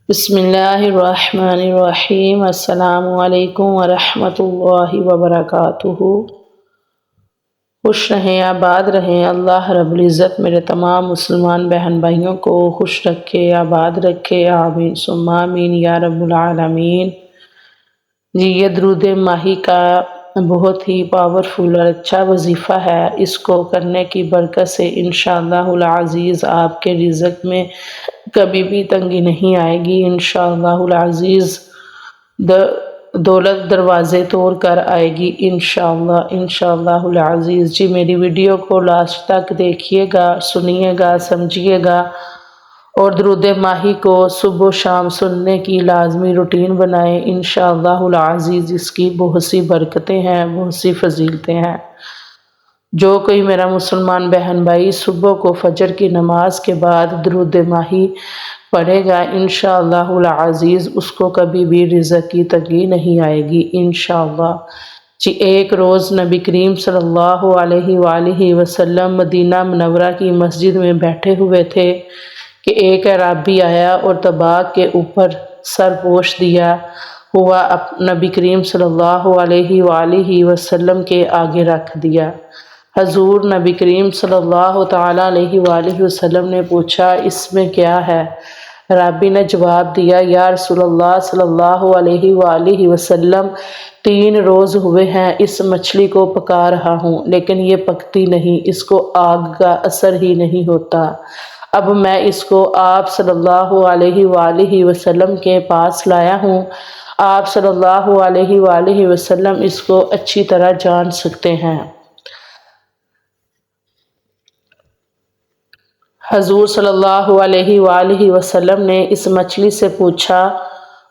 بسم اللہ الرحمن الرحیم۔ السلام علیکم ورحمۃ اللہ وبرکاتہ۔ خوش رہیں، آباد رہیں۔ اللہ رب العزت میرے تمام مسلمان بہن بھائیوں کو خوش رکھے، آباد رکھے، آمین ثم آمین یا رب العالمین۔ جی، یہ درود ماہی کا بہت ہی پاورفل اور اچھا وظیفہ ہے۔ اس کو کرنے کی برکت سے انشاءاللہ العزیز آپ کے رزق میں کبھی بھی تنگی نہیں آئے گی۔ انشاءاللہ العزیز دولت دروازے توڑ کر آئے گی انشاءاللہ العزیز۔ جی، میری ویڈیو کو لاسٹ تک دیکھیے گا، سنیے گا، سمجھیے گا، اور درود ماہی کو صبح و شام سننے کی لازمی روٹین بنائیں انشاءاللہ العزیز۔ اس کی بہت سی برکتیں ہیں، بہت سی فضیلتیں ہیں۔ جو کوئی میرا مسلمان بہن بھائی صبح کو فجر کی نماز کے بعد درود ماہی پڑھے گا انشاءاللہ العزیز، اس کو کبھی بھی رزق کی تنگی نہیں آئے گی انشاءاللہ۔ جی، ایک روز نبی کریم صلی اللہ علیہ وآلہ وسلم مدینہ منورہ کی مسجد میں بیٹھے ہوئے تھے کہ ایک اعرابی آیا اور طباق کے اوپر سر پوش دیا ہوا نبی کریم صلی اللہ علیہ وآلہ وسلم کے آگے رکھ دیا۔ حضور نبی کریم صلی اللہ تعالیٰ علیہ وآلہ وسلم نے پوچھا، اس میں کیا ہے؟ اعرابی نے جواب دیا، یا رسول اللہ صلی اللہ علیہ وآلہ وسلم، 3 روز ہوئے ہیں اس مچھلی کو پکا رہا ہوں، لیکن یہ پکتی نہیں، اس کو آگ کا اثر ہی نہیں ہوتا۔ اب میں اس کو آپ صلی اللہ علیہ وآلہ وسلم کے پاس لایا ہوں۔ آپ صلی اللہ علیہ وآلہ وسلم اس کو اچھی طرح جان سکتے ہیں۔ حضور صلی اللہ علیہ وآلہ وسلم نے اس مچھلی سے پوچھا،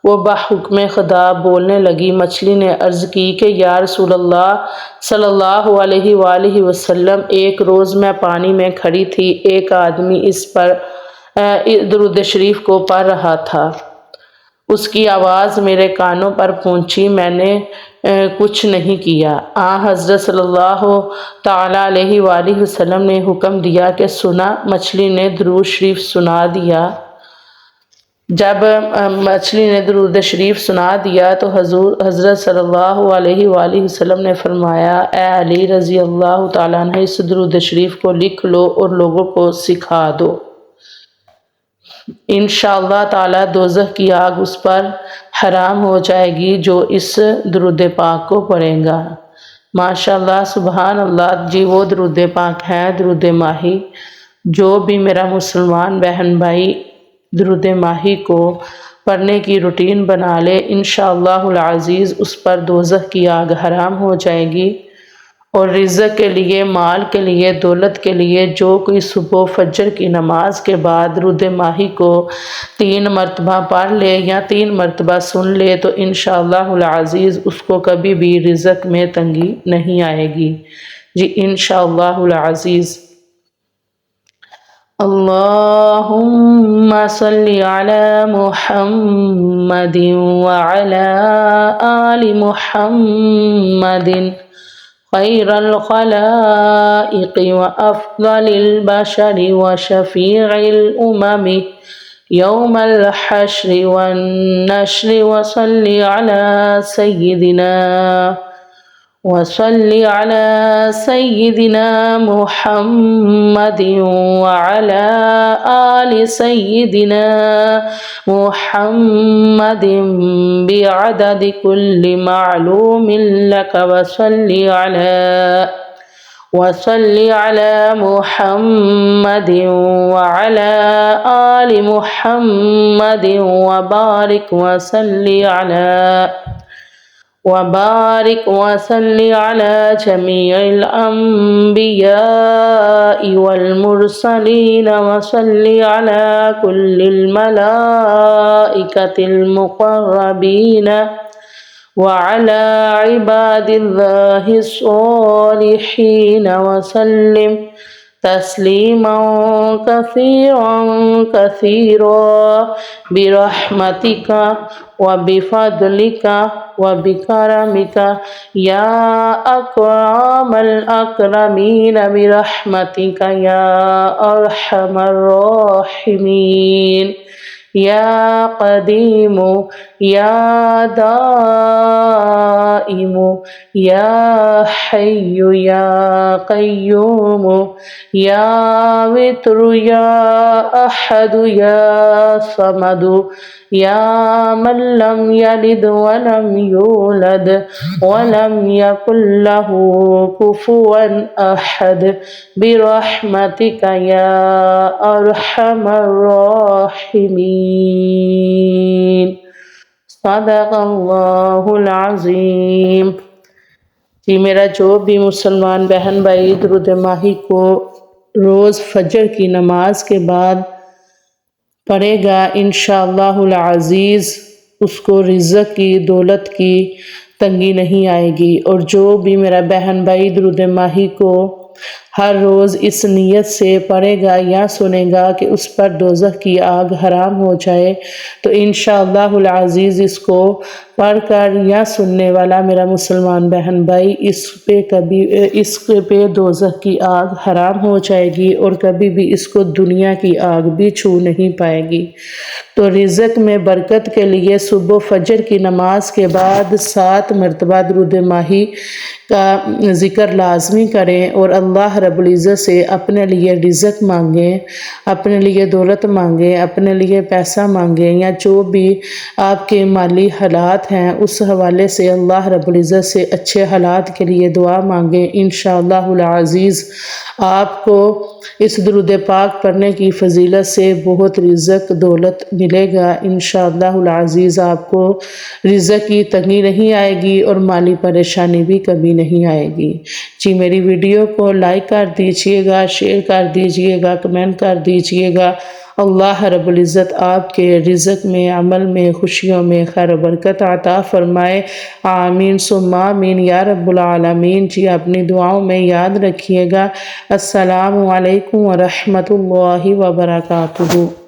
وہ بحکم خدا بولنے لگی۔ مچھلی نے عرض کی کہ یا رسول اللہ صلی اللہ علیہ وآلہ وسلم، ایک روز میں پانی میں کھڑی تھی، ایک آدمی اس پر درود شریف کو پڑھ رہا تھا، اس کی آواز میرے کانوں پر پہنچی، میں نے کچھ نہیں کیا۔ حضرت صلی اللہ تعالیٰ علیہ وآلہ وسلم نے حکم دیا کہ سنا۔ مچھلی نے درود شریف سنا دیا۔ جب مچھلی نے درود شریف سنا دیا تو حضرت صلی اللہ علیہ وآلہ وسلم نے فرمایا، اے علی رضی اللہ تعالیٰ عنہ، اس درود شریف کو لکھ لو اور لوگوں کو سکھا دو۔ انشاءاللہ تعالیٰ دوزخ کی آگ اس پر حرام ہو جائے گی جو اس درود پاک کو پڑھے گا۔ ماشاءاللہ، سبحان اللہ۔ جی، وہ درود پاک ہے درود ماہی۔ جو بھی میرا مسلمان بہن بھائی درود ماہی کو پڑھنے کی روٹین بنا لے انشاءاللہ العزیز، اس پر دوزخ کی آگ حرام ہو جائے گی۔ اور رزق کے لیے، مال کے لیے، دولت کے لیے جو کوئی صبح فجر کی نماز کے بعد درود ماہی کو 3 مرتبہ پڑھ لے یا 3 مرتبہ سن لے تو انشاءاللہ العزیز اس کو کبھی بھی رزق میں تنگی نہیں آئے گی۔ جی، انشاءاللہ العزیز۔ اللہم صلی علی محمد وعلی آل محمد خیر الخلائق وافضل البشر وشفیع الامم یوم الحشر والنشر، وصلی علی سیدنا محمد وعلی آل سیدنا محمد بعدد کل معلوم لک، وصلی علی محمد وعلی آل محمد وبارک وصلی علی جمیع الانبیاء والمرسلین، وصلی علی کل الملائکۃ المقربین وعلی عباد اللہ الصالحین، وسلم تسلیما کثیرا کثیرا برحمتک وبفضلک وبکرمک یا اکرم الاکرمین، برحمتک یا ارحم الراحمین۔ یا قدیم یا دائم یا حی یا قیوم یا وتر یا احد یا صمد یا من لم یلد ولم یولد ولم یکن له کفوا احد برحمتک یا ارحم الراحمین۔ صدق اللہ العظیم۔ جی میرا جو بھی مسلمان بہن بھائی درود ماہی کو روز فجر کی نماز کے بعد پڑھے گا انشاءاللہ العزیز اس کو رزق کی دولت کی تنگی نہیں آئے گی۔ اور جو بھی میرا بہن بھائی درود ماہی کو ہر روز اس نیت سے پڑھے گا یا سنے گا کہ اس پر دوزخ کی آگ حرام ہو جائے تو انشاءاللہ العزیز اس کو پڑھ کر یا سننے والا میرا مسلمان بہن بھائی اس پہ دوزخ کی آگ حرام ہو جائے گی اور کبھی بھی اس کو دنیا کی آگ بھی چھو نہیں پائے گی۔ تو رزق میں برکت کے لیے صبح فجر کی نماز کے بعد 7 مرتبہ درود ماہی کا ذکر لازمی کریں اور اللہ رب العزت سے اپنے لیے رزق مانگیں، اپنے لیے دولت مانگیں، اپنے لیے پیسہ مانگیں یا جو بھی آپ کے مالی حالات ہیں اس حوالے سے اللہ رب العزت سے اچھے حالات کے لیے دعا مانگیں۔ انشاءاللہ العزیز آپ کو اس درود پاک پڑھنے کی فضیلت سے بہت رزق دولت ملے گا۔ انشاءاللہ العزیز آپ کو رزق کی تنگی نہیں آئے گی اور مالی پریشانی بھی کبھی نہیں آئے گی۔ جی میری ویڈیو کو لائک کر دیجئے گا، شیئر کر دیجئے گا، کمنٹ کر دیجئے گا۔ اللہ رب العزت آپ کے رزق میں، عمل میں، خوشیوں میں خیر و برکت عطا فرمائے۔ آمین ثم آمین یا رب العالمین۔ جی اپنی دعاؤں میں یاد رکھیے گا۔ السلام علیکم ورحمۃ اللہ وبرکاتہ۔